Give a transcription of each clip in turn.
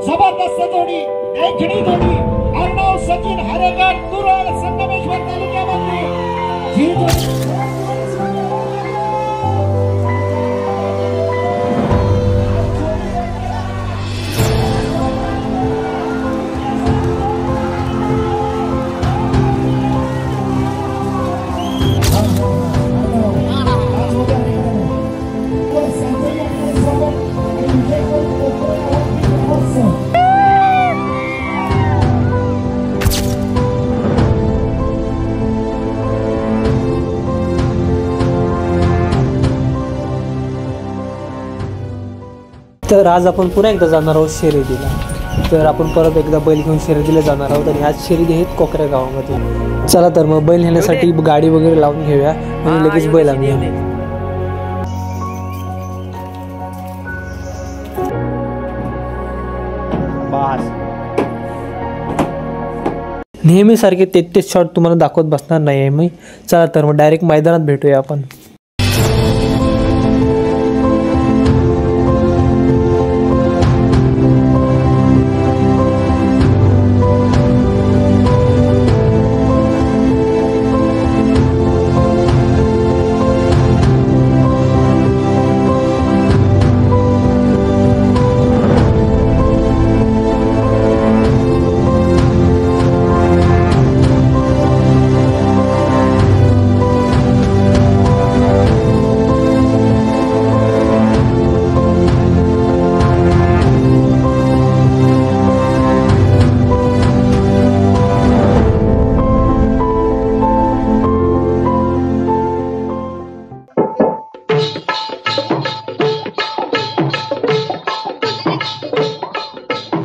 जबरदस्त जोडी, देखणी जोडी, अर्णव सचिन हरेगड तुरळ संगमेश्वर तालुक्यामध्ये ही जोडी तर आज आपण पुन्हा एकदा जाणार आहोत शर्यतीला. तर आपण परत एकदा बैल घेऊन शर्यतीला जाणार आहोत आणि आज शर्यती आहेत कोकऱ्या गावामध्ये. चला तर मग बैल नेण्यासाठी गाडी वगैरे लावून घेऊया आणि लगेच बैल आणूया. नेहमीसारखे 33 शॉट तुम्हाला दाखवत बसणार नाही आहे मी. चला तर मग डायरेक्ट मैदानात भेटूया आपण.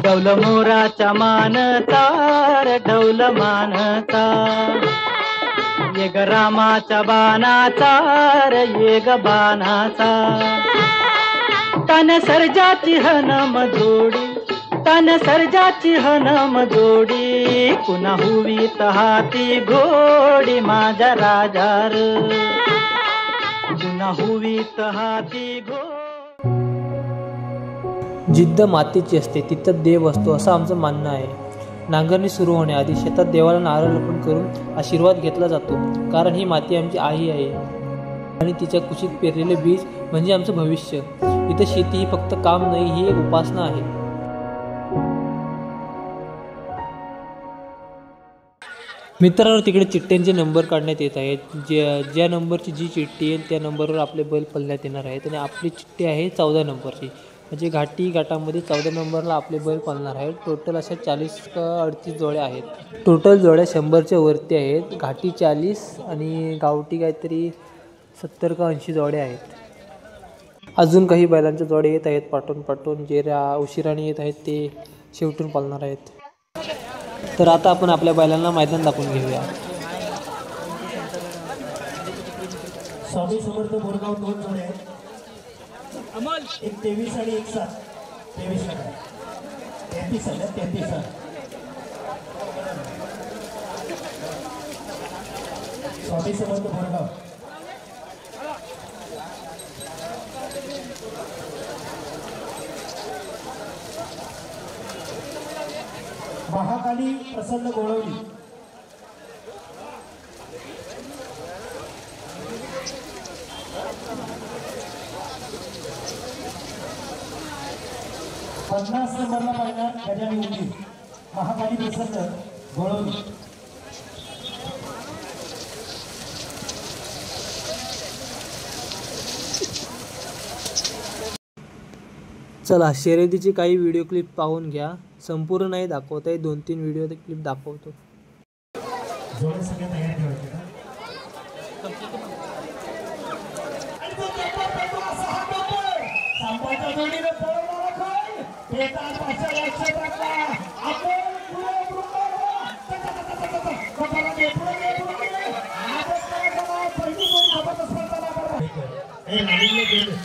डौल मोराच्या मानता ढौल मानता ये ग रामाच्या बाणाचा ये ग बाणाचा तन सर्जाची हनम जोडी तन सर्जाची हनम जोडी पुन्हा हुवीत हाती घोडी माझ्या राजार पुन्हा हुवीत हाती घोडी. जिद्द मातीची असते तिथं देव असतो असं आमचं म्हणणं आहे. नांगरणी सुरू होण्याआधी शेतात देवाला नारळ अर्पण करून आशीर्वाद घेतला जातो, कारण ही माती आमची आई आहे आणि तिच्या कुशीत पेरलेले बीज म्हणजे आमचं भविष्य. इथं शेती ही फक्त काम नाही, ही एक उपासना आहे. मित्रांनो, तिकडे चिठ्ठ्यांचे नंबर काढण्यात येत आहेत. ज्या नंबरची जी चिठ्ठी येईल त्या नंबरवर आपले बैल पळण्यात येणार आहेत आणि आपली चिठ्ठी आहे 14 नंबरची. म्हणजे घाटामध्ये 14 नंबरला आपले बैल पळणार आहेत. टोटल अशा 40 का 38 जोड्या आहेत. टोटल जोड्या 100च्या वरती आहेत. घाटी 40 आणि गावठी काहीतरी 70 का 80 जोड्या आहेत. अजून काही बैलांच्या जोड्या येत आहेत पाठून जे उशिराने येत आहेत ते शेवटून पळणार आहेत. तर आता आपण आपल्या बैलांना मैदान दाखवून घेऊया. स्वामी समर्थ बोरगाव 2 जोड्या आहेत. एक 23 आणि एक 7. 33 स्वामी समर्थ बोरगाव. महाकाली प्रसन्न गोळवली. पन्नास नंबरला पाहिला गजानी उंडी. महाकाली प्रसन्न गोळवली. चला, शर्यतीची काही व्हिडिओ क्लिप पाहून घ्या. संपूर्ण नाही दाखवत आहे, 2-3 व्हिडिओ क्लिप दाखवतो. जोडे सगळे तयार ठेवायचे का? संपाच्या जोडीने पळवणारा खोल पेटा पाशा लक्ष टाकला. आपण पुढे पहिली जोडी जबरदस्त पळताना हे लावले गेले.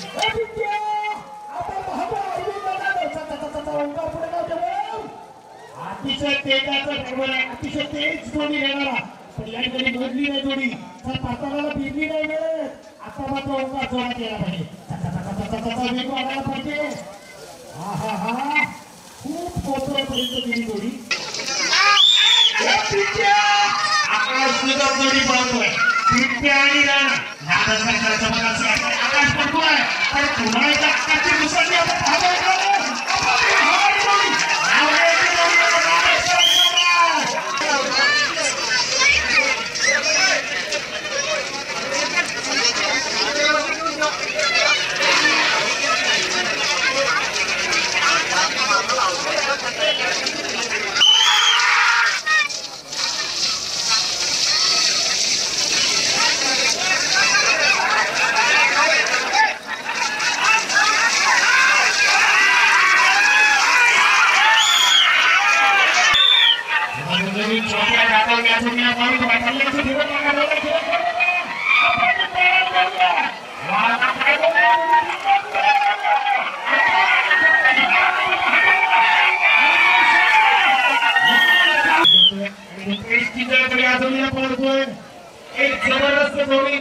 अतिशय तेजाचा अतिशय तेज जोडी घेणारा पण या ठिकाणी मोडली नाही जोडी तर पाताळाला बिरली नाही मिळत. आता मात्र ओंकार जोरात यायला पाहिजे. वेग वाढायला पाहिजे. हा हा हा खूप पोहोचण्यापर्यंत गेली जोडी. आकाश जोडी पळतोय. पिट्या आणि राणा आकाश पडतोय पण पुन्हा एकदा आकाशची मुसळी आपण पाहतोय. एक जबरदस्त जोडी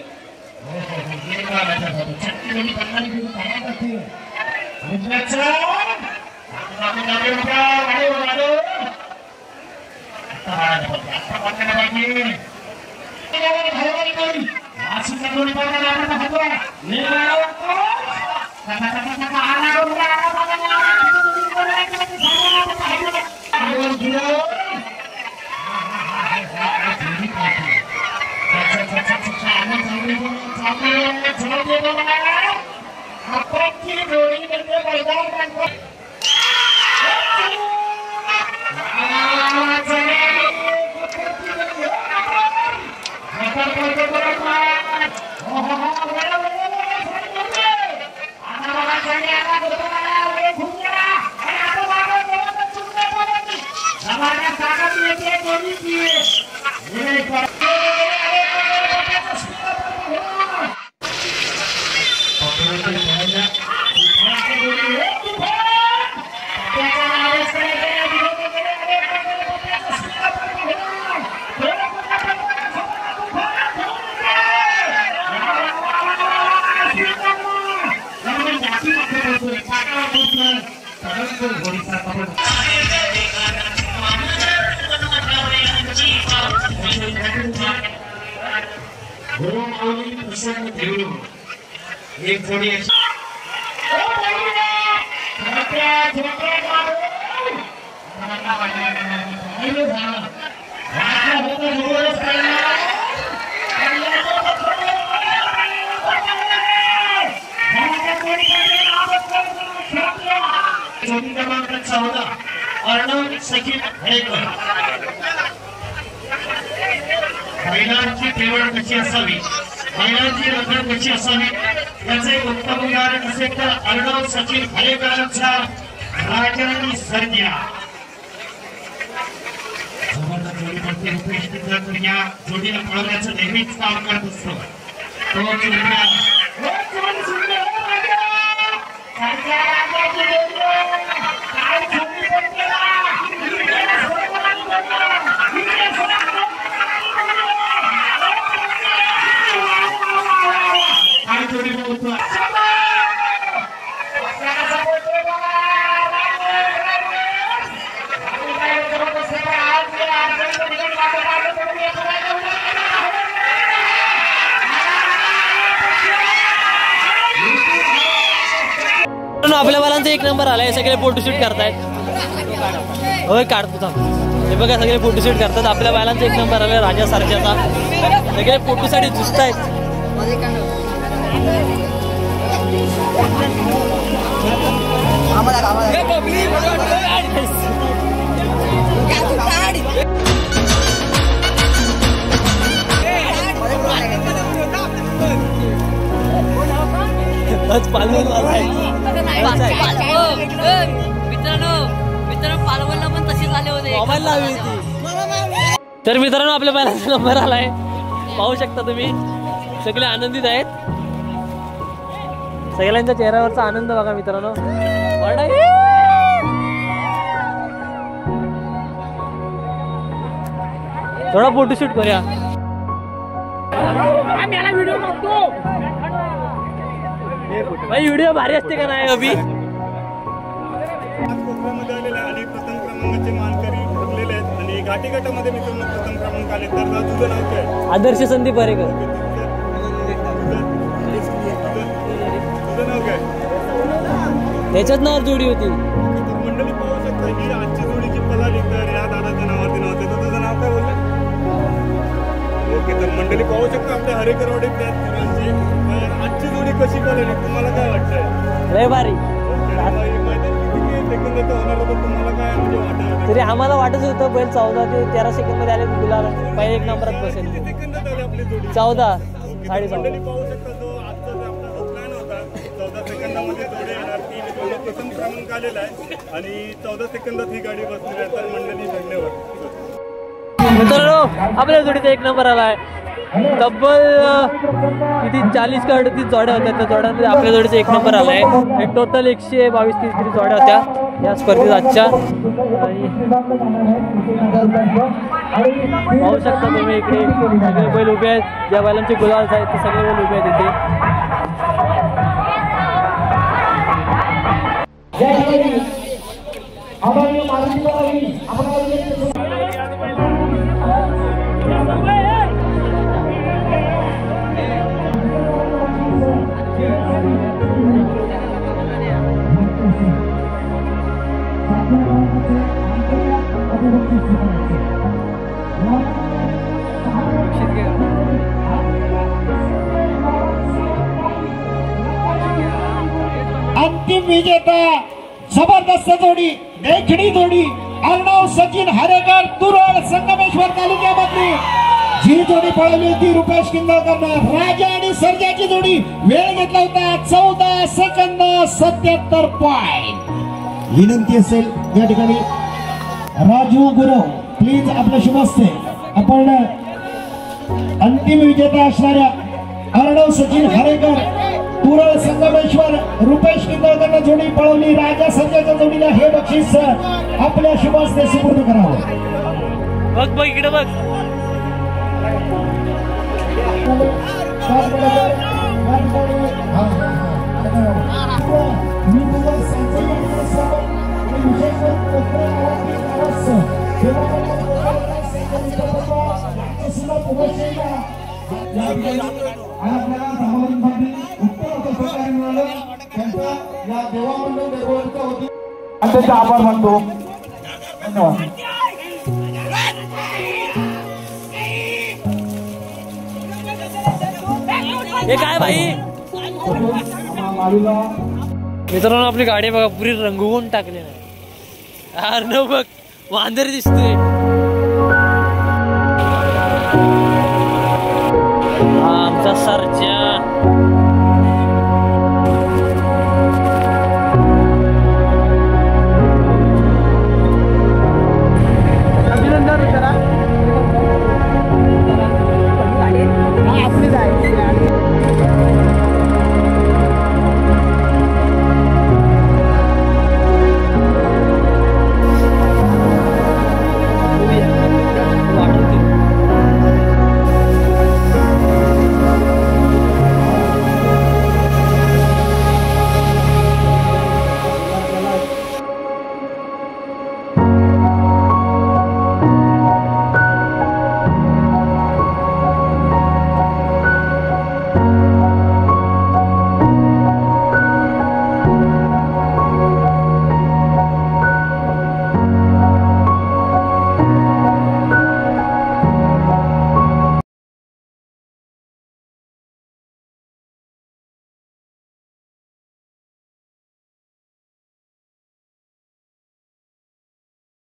एक जोडी जोडी क्रमांक 14 अर्णव सखी हरेकर. महिलांची केवळ कशी असावी, महिलांची रंगण कशी असावी याचे उत्तम उदाहरण असेल तर अर्णव सचिन हरेकरांच्या राजांनी सर्जा. जोडीमध्ये रुपेश मित्र या जोडीला पळवण्याचं नेहमीच काम करत असतो. तो आपल्या बालांचा एक नंबर आलाय. सगळे फोटोशूट करतायत. होय काढतो हे बघा सगळे फोटोशूट करतात. आपल्या बालांचा एक नंबर आलाय राजा सारख्याचा. सगळे फोटोसाठी झुसतायत. पालवणला पण तसे झाले होते. तर मित्रांनो आपल्या बालांचा नंबर आलाय. पाहू शकता तुम्ही सगळे आनंदित आहेत. सगळ्यांच्या चेहऱ्यावरचा आनंद बघा मित्रांनो. थोडा फोटोशूट करूया. भाई व्हिडिओ भारी असते का नाही अभि? कोकणामध्ये आलेला आहे आणि प्रथम क्रमांकाचे मानकरी ठरलेले आहेत आणि घाटी गटामध्ये मित्रांनो प्रथम क्रमांक आले. तर तुझं नाव काय? आदर्श संदीप परेकर. तुझं नाव काय? त्याच्याच नावावर जोडी होती. तर मंडळी पाहू शकता की आजची जोडी जी पळाली तर या दादाच्या नावावरती नाव होतं. तर तुझं नाव काय बोललं? ओके, तर मंडळी पाहू शकता आपल्या हरेकरवाडी तिघांची. तर आजची जोडी कशी पळाली तुम्हाला काय वाटतंय? लय भारी. तुम्हाला काय म्हणजे वाटत? तरी आम्हाला वाटत होतं बैल 14 ते 13 सेकंड मध्ये आले गुलाल पहिले 1 नंबरात बसेल. 14 मंडळी पाहू शकता जो आजचा आपला जो प्लॅन होता 14 सेकंदामध्ये जोडे येणार ती मित्रांनो प्रथम क्रमांक आलेला आहे आणि 14 सेकंदात ही गाडी बसली आहे. तर मंडळी धन्यवाद. मित्रांनो आपल्या जोडीचा 1 नंबर आलाय. तब्बल किती 40 का 38 जोड्या होत्या. त्या जोड्यांमध्ये आपल्या जोडीचा 1 नंबर आलाय. टोटल 122-130 तरी जोड्या होत्या या स्पर्धेत आजच्या. पाहू शकता तुम्ही इकडे सगळे बैल उभे आहेत. ज्या बैलांचे गुलाल आहेत ते सगळे बैल उभे आहेत इथे. अंतिम विजेता जबरदस्त जोडी, देखणी जोडी अर्णव सचिन हरेकर तुरळ संगमेश्वर तालुक्यामधली जी जोडी पळवली होती रुपेश किंदळकर राजा आणि सर्जाची जोडी. वेळ घेतला होता 14 सेकंद 77 पॉइंट. विनंती असेल या ठिकाणी राजू गुरव प्लीज आपलं शुभ असते. आपण अंतिम विजेता असणाऱ्या अर्णव सचिन हरेकर तुरळ संगमेश्वर रुपेश किंदळकर जोडी पळवली. राजा सर्जाच्या जोडीला हे बक्षीस आपल्या शुभ असते सुपूर्द करावं. बघ बघ इकडे बघ. त्यांचा आभार मानतो. धन्यवाद. हे काय भाई? मित्रांनो आपली गाडी बघा पुरी रंगवून टाकली नाही. अर्णव बघ वांदर दिसतोय. आमचा सरजा